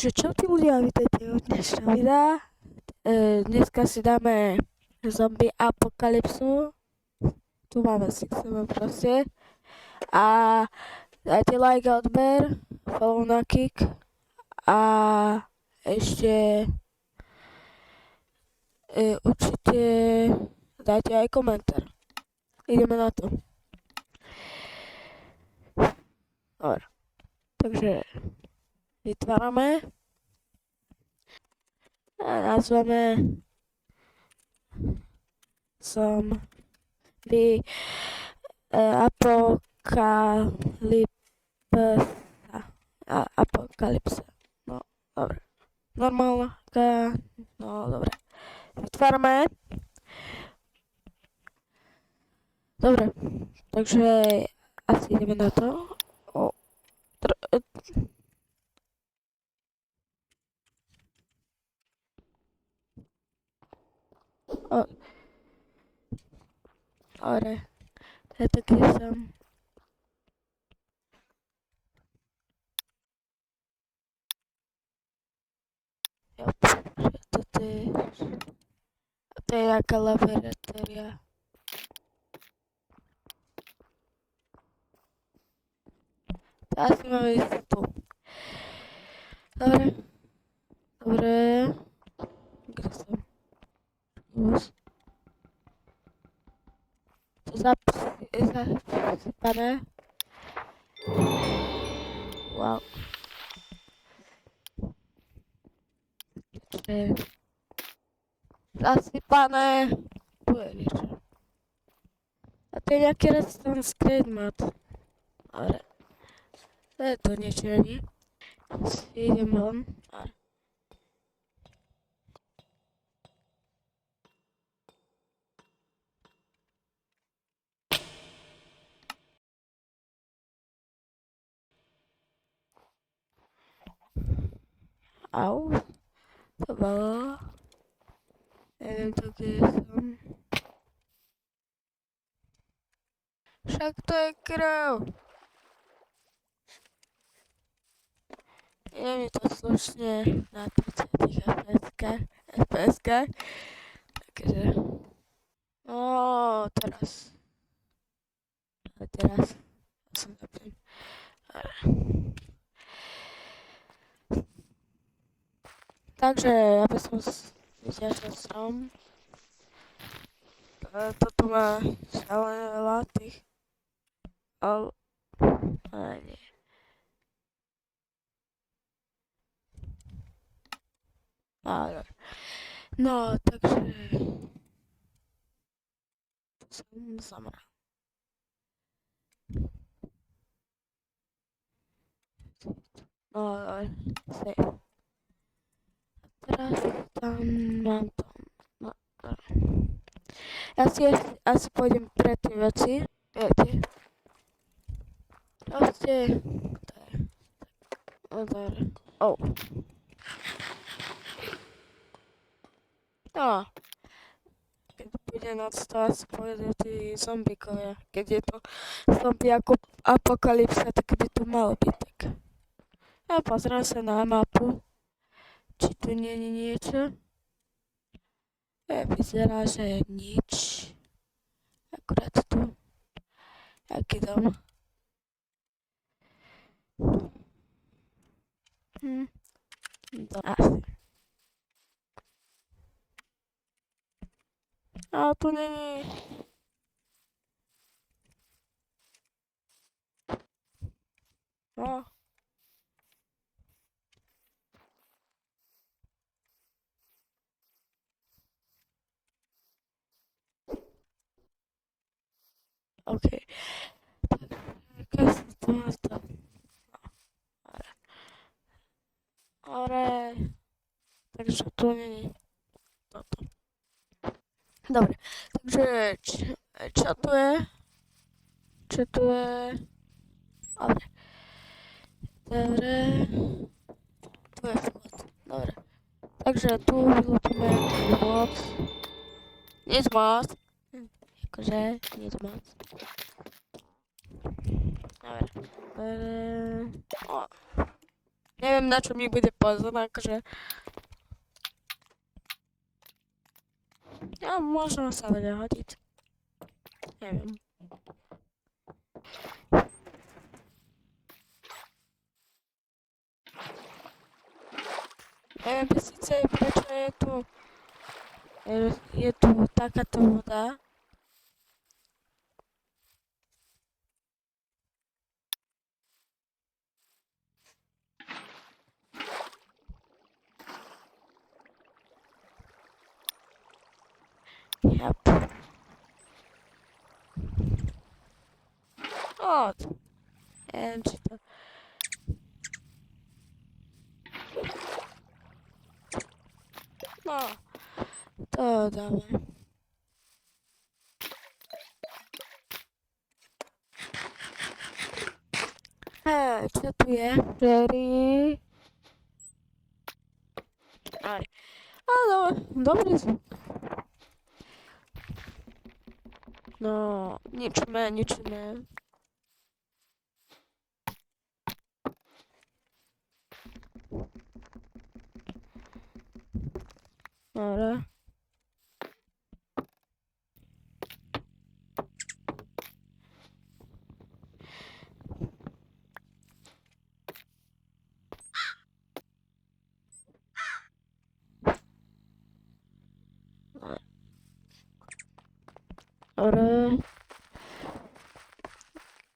Takže čo tí ľudia, vítajte u dnešného videa. Dneska si dáme zombie apokalypsu. Tu máme Sixova proste. A dajte like a odber, follow na kick. A ešte určite dajte aj komentár. Ideme na to. Dobre. Takže vytvárame a nazveme zombie apokalypsa. No, dobre. Normálna. No, dobre. Vytvárame. Dobre. Takže asi ideme na to. Dobre. Ja taký som. To je nejaká laboratória. To asi máme ísť tu. Dobre. Kde som? To zasypané. Wow. Zasypané. Tu je niečo. A to je nejaký redstone screen mat. Dobre. To je to niečo, nie? Si idem von. Au. To bolo. Neviem to, kde som. Však to je krv. Je mi to slušne na 30 FPS-kách. Takže... teraz. A teraz som zapnem. Takže, aby som videl, čo som. Toto má stále veľa tých... nie. No, takže... som zamral. No, safe. Teraz tam mám to. No, ja si asi pôjdem pre tie veci. Viete. Proste... To je... No, dobre. No. Keď bude noc, to asi povedú tí zombíkovia. Keď je to zombie ako apokalypsa, tak by to malo byť tak. Ja pozriem sa na mapu. Či tu nie je niečo? Vyzerá, že nič. Akurát tu. Aký dom? Asi. A tu není. No. OK. Jaká sa to má stať? Dobre. Takže tu není toto. Dobre. Takže čo tu je? Dobre. Tu je vchod. Dobre. Takže tu vylúpime moc. Nic moc. Akože, nic moc. Dobre. Neviem, na čo mi bude pozor, akože... Ja, možno sa bude hodiť. Neviem. Neviem síce, prečo je tu takáto voda. Yep. O, neviem, či to... No, to dáme. Hej, čo tu je? Jerry. Áno, dobrý zvuk. No, ničme. Dobre. Dobre.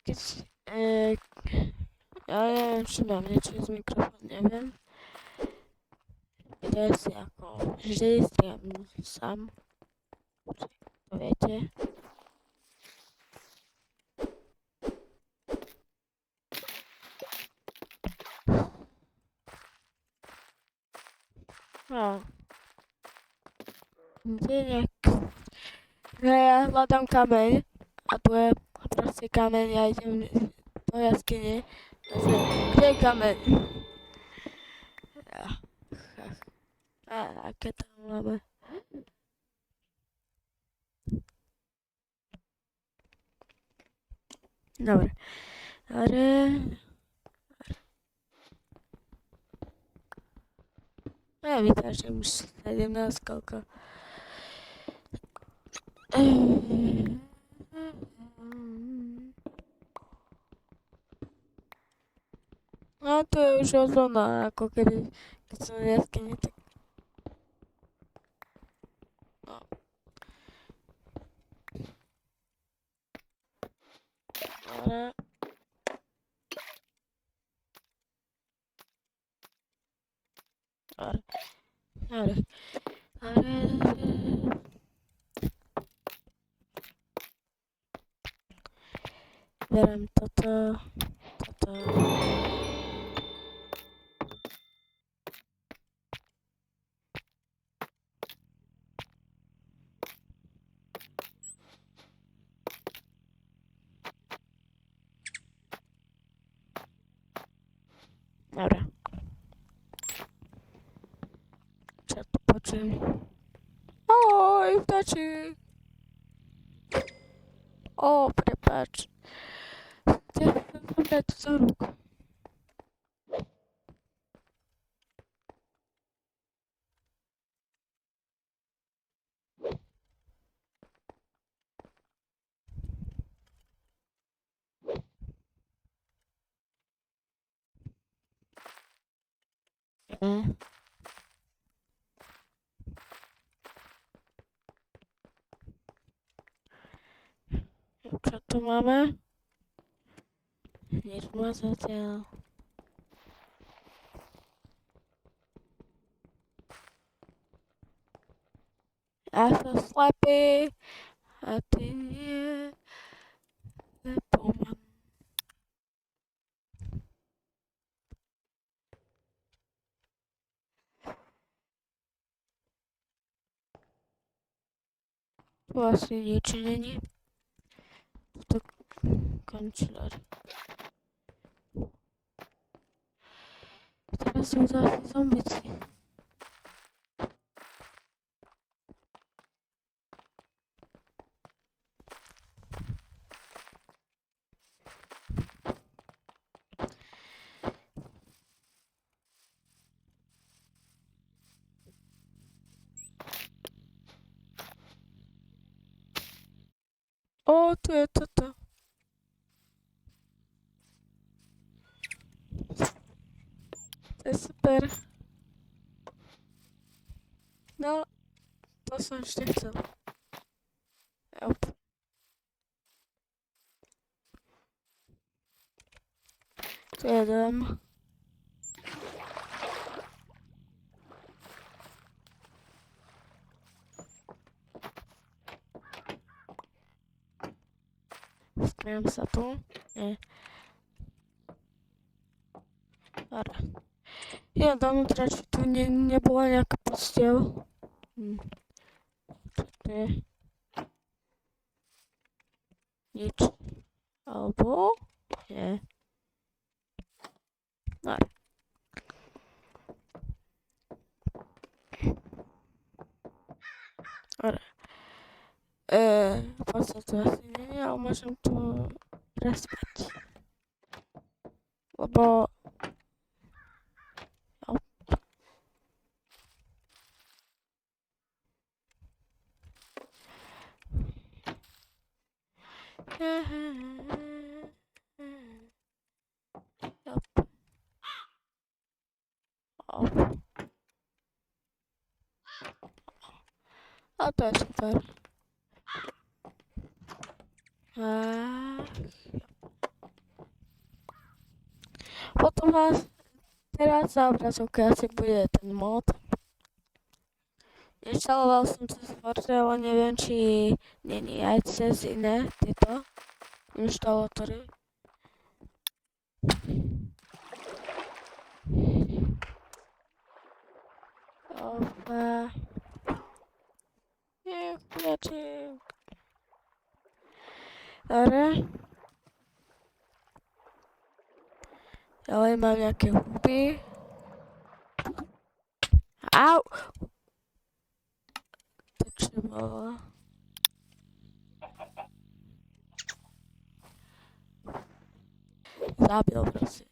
Keď... Ja neviem, či mám niečo z mikrofónu, neviem. Kde si ako vždy striam sám. To viete. No. Kde nejak... Ja hľadám kameň. A tu je proste kameň, ja idem do jaskyne. Kde je kameň? Aké tam máme? Dobre. Ja vytážem už 17 koľko. No to je už ozóna, ako keď som v jaskyni, tak... No. Dobre. Berem toto. Dobre. Čo tu počujem? Ahoj, vtáčik. Prepáč. Ja som dať tu za ruku. Čo tu máme? Nič ma zatiaľ. Ja som slepý a ty nie. Lebo mám. Tu asi nič není. To kancelár. Teraz sú zase zombici. tu je toto. To je super. No, to som ešte chcel. Op. Tu je dom. Skriem sa tu. Nie. Dobre. Ja dovnútra, či tu nebola nejaká posteľ. Čo to je? Nič. Alebo? Nie. Dobre. Dobre. V podstate asi nie, ale môžem tu prespať. Lebo... A to je super. Potom vás teraz na obrazovke asi bude ten mod. Inštaloval som cez Forge, ale neviem, či není aj cez iné tieto inštalátory. Dobre. Ďalej mám nejaké huby. Au! To čo bolo? Zabil prosím.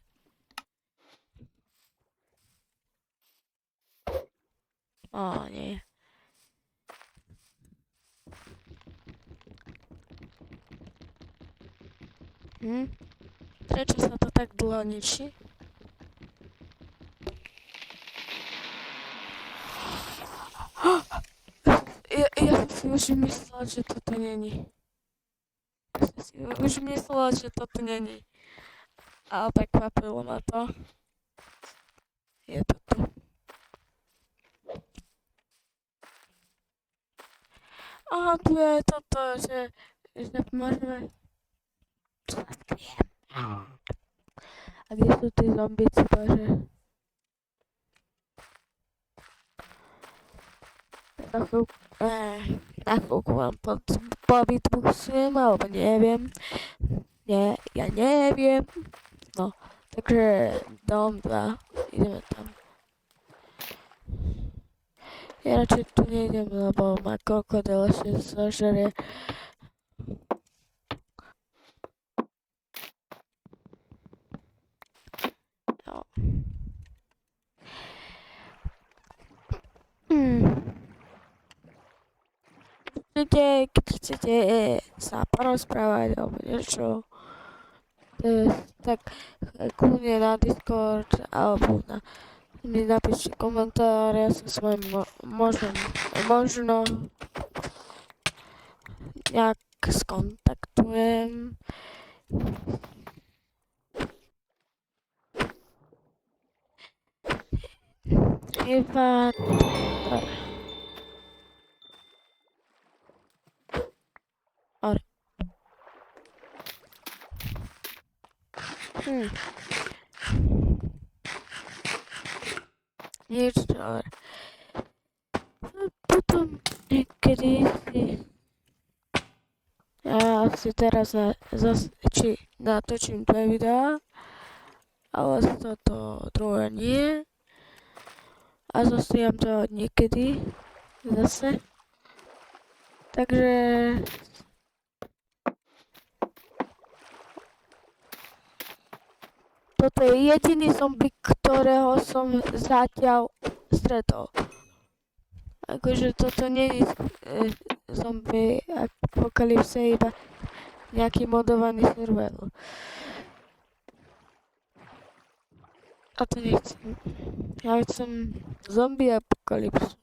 Ó, nie. Prečo sa to tak dlho ničí? Ja som si už myslela, že toto není. Ale prekvapilo ma to. Je to tu. Aha, tu je toto, že môžeme... A kde sú tí zombici, bože? Na chvíľku vám povytvusujem, alebo neviem. Nie, ja neviem. No, takže dom 2, ideme tam. Ja radšej tu nejdem, lebo ma krokodil ešte zožerie. No. Keď chcete sa porozprávať alebo niečo, tak kľudne na Discord alebo mi napíšte komentár, ja sa s vami možno nejak skontaktujem. Iba... Nič, dobre. Potom niekedy si... Ja si teraz natočím 2 videá, ale toto druhé nie. A zostriam to niekedy zase. Takže... Toto je jediný zombie, ktorého som zatiaľ stretol. Akože toto nie je zombie apokalypse, iba nejaký modovaný server. A to nechcem. Ja chcem zombie apokalypsu.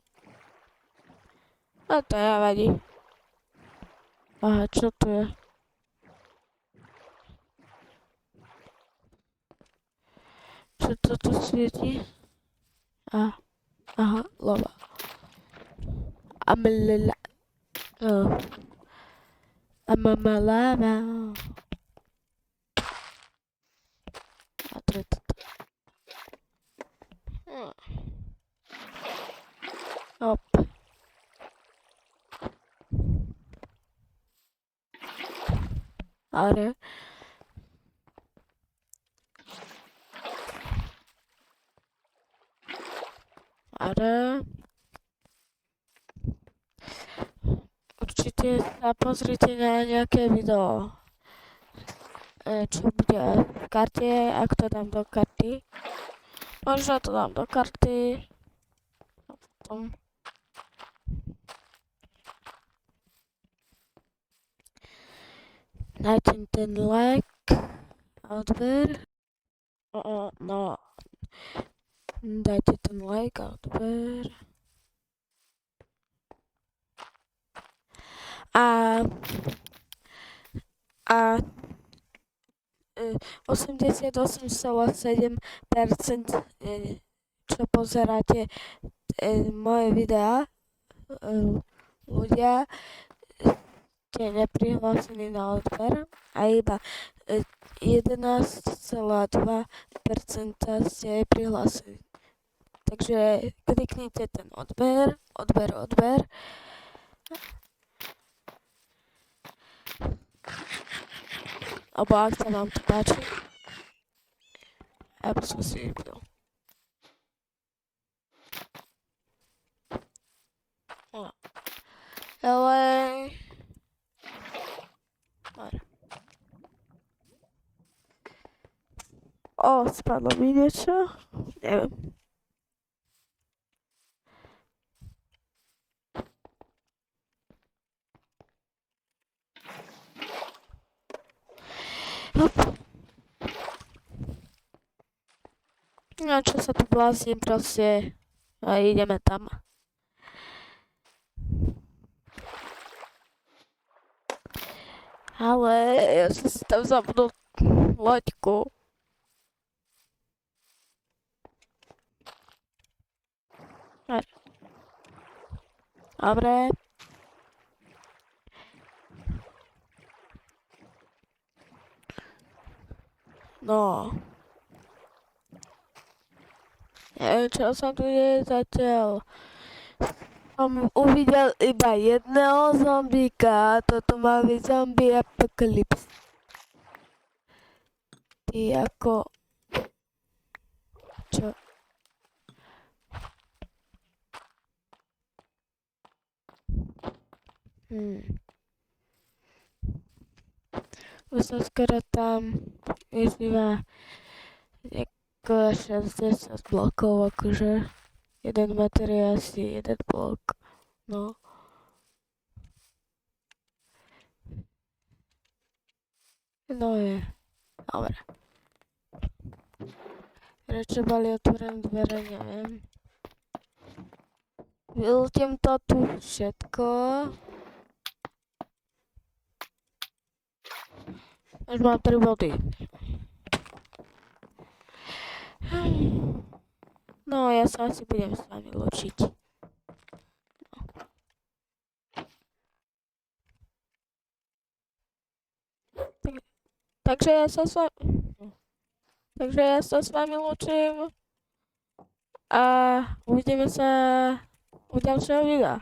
A to nevadí. Aha, čo to je? Čo to tu svieti? Aha, lava. Amalala. Oh. Amamalava. A to je toto. Hop. Ale. Určite sa pozrite na nejaké video, čo bude v karte, ak to dám do karty. Možno to dám do karty. A potom dajte ten like a odber. No. Dajte ten like a odber. A 88,7%, čo pozeráte moje videá, ľudia ste neprihlásení na odber a iba 11,2% ste prihlásení. Takže kliknite ten odber. Alebo ak sa vám to páči, ja by som si vypnul. Ale... spadlo mi niečo? Neviem. Hop. No čo sa tu blázním proste a ideme tam. Ale ja som si tam zabudol loďku. Dobre. No. Neviem, čo sa tu deje zatiaľ. Som uvidel iba jedného zombíka a toto má byť zombie apocalypse. Ty ako... Čo? Už som skoro tam, iba niekoľko 60 blokov, akože 1 meter je asi 1 blok, no. No je, dobre. Prečo boli otvorené dvere, neviem. Vylútim to tu všetko. Už mám 3 body. No, ja sa asi budem s vami lúčiť. Takže ja sa s vami lúčim. A uvidíme sa u ďalšieho videa.